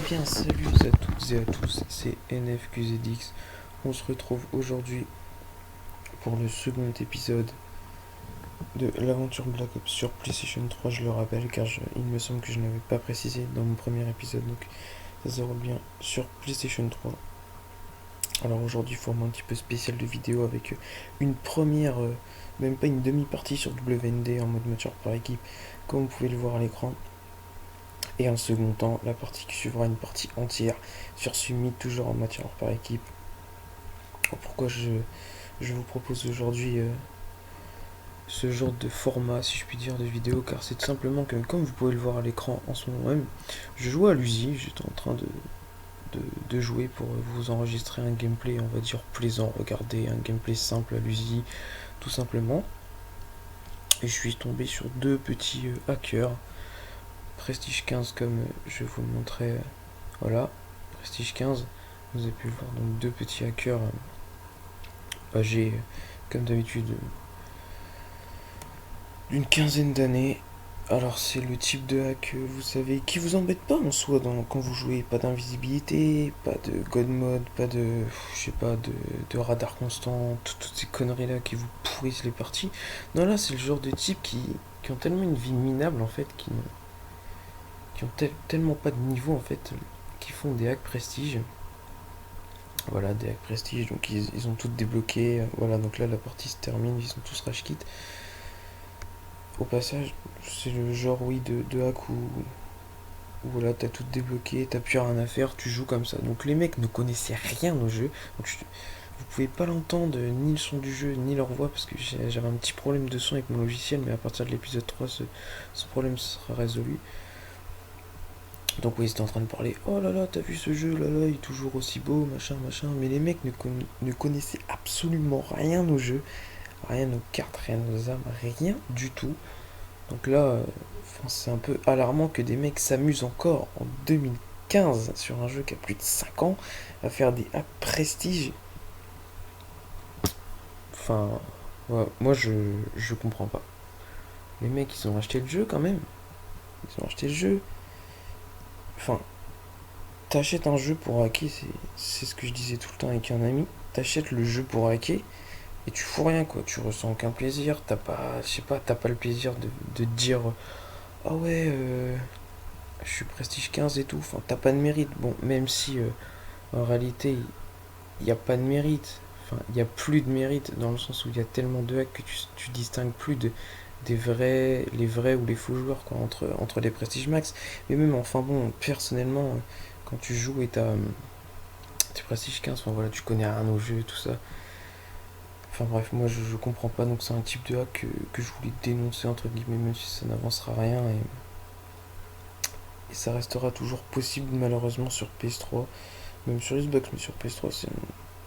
bien, salut à toutes et à tous, c'est NFQZX. On se retrouve aujourd'hui pour le second épisode de l'aventure Black Ops sur PlayStation 3, je le rappelle, car il me semble que je n'avais pas précisé dans mon premier épisode, donc ça se déroule bien sur PlayStation 3. Alors aujourd'hui, format un petit peu spécial de vidéo avec une première, même pas une demi-partie sur WND en mode match par équipe, comme vous pouvez le voir à l'écran. Et en second temps, la partie qui suivra une partie entière sur Summit, toujours en matière par équipe. Pourquoi je vous propose aujourd'hui ce genre de format, si je puis dire, de vidéo, car c'est tout simplement que, comme vous pouvez le voir à l'écran en ce moment même, je jouais à l'USI, j'étais en train de jouer pour vous enregistrer un gameplay, on va dire, plaisant, regardez, un gameplay simple à l'USI, tout simplement. Et je suis tombé sur deux petits hackers, Prestige 15 comme je vous le montrais, voilà, Prestige 15, vous avez pu le voir, donc deux petits hackers âgés, comme d'habitude, d'une quinzaine d'années. Alors c'est le type de hack, vous savez, qui vous embête pas en soi quand vous jouez. Pas d'invisibilité, pas de god mode, pas de, je sais pas, de radar constant, toutes ces conneries là qui vous pourrissent les parties. Non, là c'est le genre de type qui ont tellement une vie minable en fait, qui ont tellement pas de niveau en fait, qui font des hacks prestige. Voilà, des hacks prestige, donc ils ont tout débloqué. Voilà, donc là la partie se termine, ils sont tous rage quit. Au passage, c'est le genre, oui, de hack où voilà, t'as tout débloqué, t'as plus rien à faire, tu joues comme ça. Donc les mecs ne connaissaient rien au jeu. Donc vous pouvez pas l'entendre, ni le son du jeu, ni leur voix, parce que j'avais un petit problème de son avec mon logiciel, mais à partir de l'épisode 3, ce problème sera résolu. Donc oui, ils étaient en train de parler, oh là là, t'as vu ce jeu, là là, il est toujours aussi beau, machin, machin. Mais les mecs ne connaissaient absolument rien au jeu, rien aux cartes, rien aux armes, rien du tout. Donc là, c'est un peu alarmant que des mecs s'amusent encore en 2015 sur un jeu qui a plus de 5 ans à faire des hacks prestige. Enfin, ouais, moi je comprends pas. Les mecs ils ont acheté le jeu quand même. Ils ont acheté le jeu. Enfin, t'achètes un jeu pour hacker, c'est ce que je disais tout le temps avec un ami. T'achètes le jeu pour hacker et tu fous rien quoi. Tu ressens aucun plaisir. T'as pas, je sais pas, t'as pas le plaisir de te dire ah ouais, je suis prestige 15 et tout, enfin t'as pas de mérite. Bon, même si en réalité il n'y a pas de mérite, enfin il n'y a plus de mérite dans le sens où il y a tellement de hacks que tu distingues plus des vrais, les vrais ou les faux joueurs quoi, entre les prestiges max. Mais même enfin bon, personnellement, quand tu joues et t'es prestige 15, enfin voilà, tu connais rien au jeu et tout ça. Enfin bref, moi je comprends pas, donc c'est un type de hack que je voulais dénoncer entre guillemets, même si ça n'avancera rien et ça restera toujours possible malheureusement sur PS3, même sur Xbox, mais sur PS3 c'est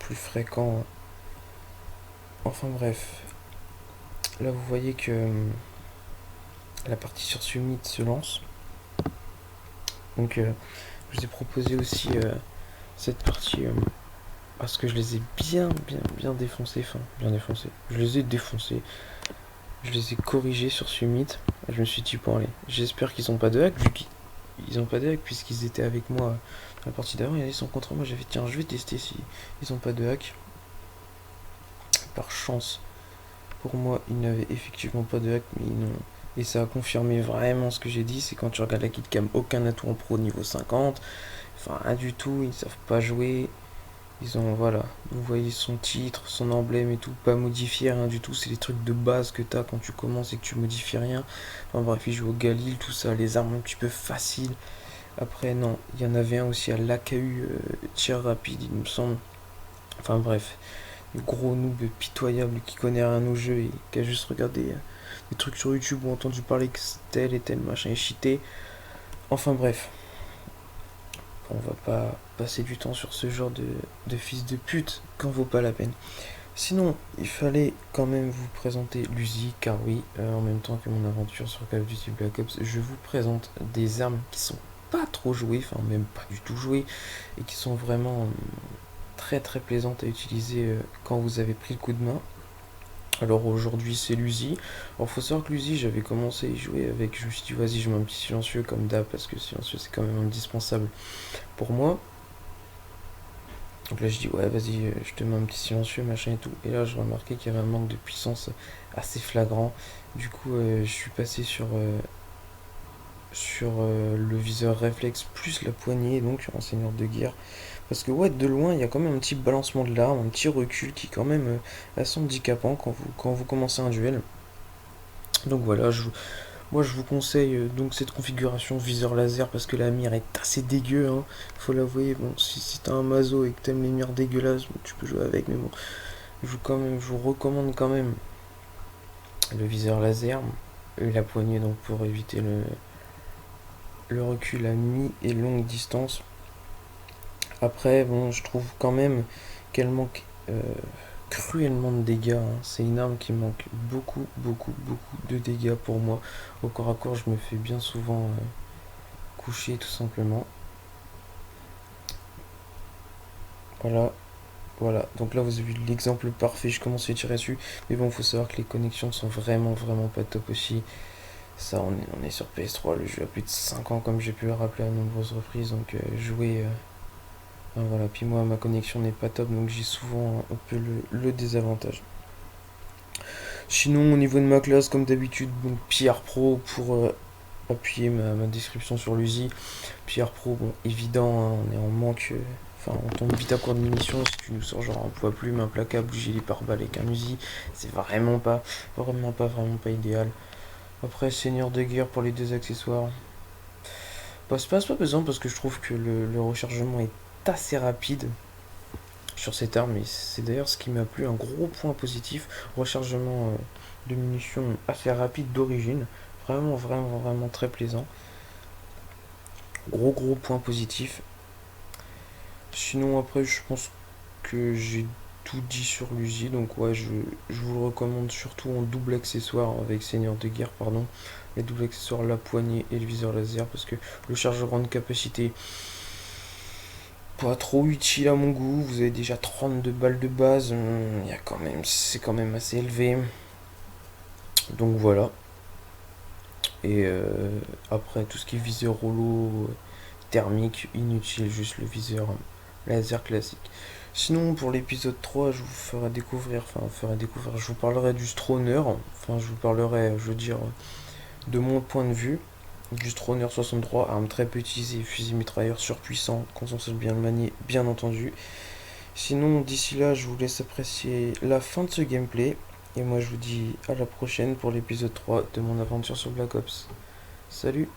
plus fréquent. Enfin bref, là vous voyez que la partie sur Summit se lance. Donc je vous ai proposé aussi cette partie parce que je les ai bien défoncés, enfin bien défoncés. Je les ai défoncés, je les ai corrigés sur Summit. Je me suis dit bon allez, j'espère qu'ils ont pas de hack vu qu'ils ont pas de hack puisqu'ils étaient avec moi à la partie d'avant. Ils sont contre moi, j'avais dit tiens je vais tester si ils ont pas de hack. Par chance, pour moi, ils n'avaient effectivement pas de hack, mais ils n'ont. Et ça a confirmé vraiment ce que j'ai dit, c'est quand tu regardes la kitcam, aucun atout en pro niveau 50, enfin rien du tout, ils ne savent pas jouer, ils ont, voilà, vous voyez son titre, son emblème et tout, pas modifié, rien du tout, c'est les trucs de base que t'as quand tu commences et que tu modifies rien, enfin bref, ils jouent au Galil, tout ça, les armes un petit peu faciles, après non, il y en avait un aussi à l'AKU, tir rapide il me semble, enfin bref, le gros noob pitoyable qui connaît rien au jeu et qui a juste regardé des trucs sur YouTube ou entendu parler que tel et tel machin est cheaté. Enfin bref, on va pas passer du temps sur ce genre de fils de pute quand vaut pas la peine. Sinon, il fallait quand même vous présenter l'USI, car oui, en même temps que mon aventure sur Call of Duty Black Ops, je vous présente des armes qui sont pas trop jouées, enfin même pas du tout jouées, et qui sont vraiment très très plaisantes à utiliser quand vous avez pris le coup de main. Alors aujourd'hui c'est l'Uzi. Alors faut savoir que l'Uzi j'avais commencé à y jouer avec, je me suis dit vas-y je mets un petit silencieux comme d'hab parce que silencieux c'est quand même indispensable pour moi. Donc là je dis ouais vas-y je te mets un petit silencieux machin et tout. Et là je remarquais qu'il y avait un manque de puissance assez flagrant. Du coup je suis passé sur le viseur réflexe plus la poignée donc en seigneur de guerre. Parce que ouais de loin il y a quand même un petit balancement de l'arme, un petit recul qui est quand même assez handicapant quand vous commencez un duel. Donc voilà, moi je vous conseille donc cette configuration viseur laser parce que la mire est assez dégueu, hein, faut l'avouer. Bon, si t'as un mazo et que t'aimes les mires dégueulasses, bon, tu peux jouer avec, mais bon, je vous recommande quand même le viseur laser et la poignée donc pour éviter le recul à mi et longue distance. Après, bon, je trouve quand même qu'elle manque cruellement de dégâts, hein. C'est une arme qui manque beaucoup, beaucoup, beaucoup de dégâts pour moi. Au corps à corps, je me fais bien souvent coucher tout simplement. Voilà, voilà. Donc là, vous avez vu l'exemple parfait. Je commence à tirer dessus. Mais bon, faut savoir que les connexions sont vraiment, vraiment pas top aussi. Ça, on est sur PS3. Le jeu a plus de 5 ans, comme j'ai pu le rappeler à nombreuses reprises. Donc, jouer. Enfin, voilà. Puis moi, ma connexion n'est pas top. Donc, j'ai souvent un peu le désavantage. Sinon, au niveau de ma classe, comme d'habitude, donc PR Pro pour appuyer ma description sur l'USI. PR Pro, bon, évident, hein, on est en manque. Enfin, on tombe vite à court de munitions. Si tu nous sors genre un poids plume, un placable, gilet pare-balles avec un Uzi, c'est vraiment pas, vraiment pas, vraiment pas idéal. Après, seigneur de guerre pour les deux accessoires. Bah, c'est pas pesant parce que je trouve que le rechargement est assez rapide sur cette arme et c'est d'ailleurs ce qui m'a plu, un gros point positif, rechargement de munitions assez rapide d'origine, vraiment vraiment vraiment très plaisant, gros point positif. Sinon après je pense que j'ai tout dit sur l'USI, donc ouais je vous le recommande surtout en double accessoire avec Seigneur de guerre, pardon, les doubles accessoires, la poignée et le viseur laser parce que le chargeur grande capacité pas trop utile à mon goût. Vous avez déjà 32 balles de base, c'est quand même assez élevé. Donc voilà. Et après tout ce qui est viseur holo thermique, inutile, juste le viseur laser classique. Sinon pour l'épisode 3 je vous ferai découvrir, je vous parlerai du Stroner, enfin je vous parlerai, je veux dire, de mon point de vue, du Stroner 63, arme très peu utilisée, fusil mitrailleur surpuissant, quand on sait bien le manier, bien entendu. Sinon, d'ici là, je vous laisse apprécier la fin de ce gameplay. Et moi, je vous dis à la prochaine pour l'épisode 3 de mon aventure sur Black Ops. Salut!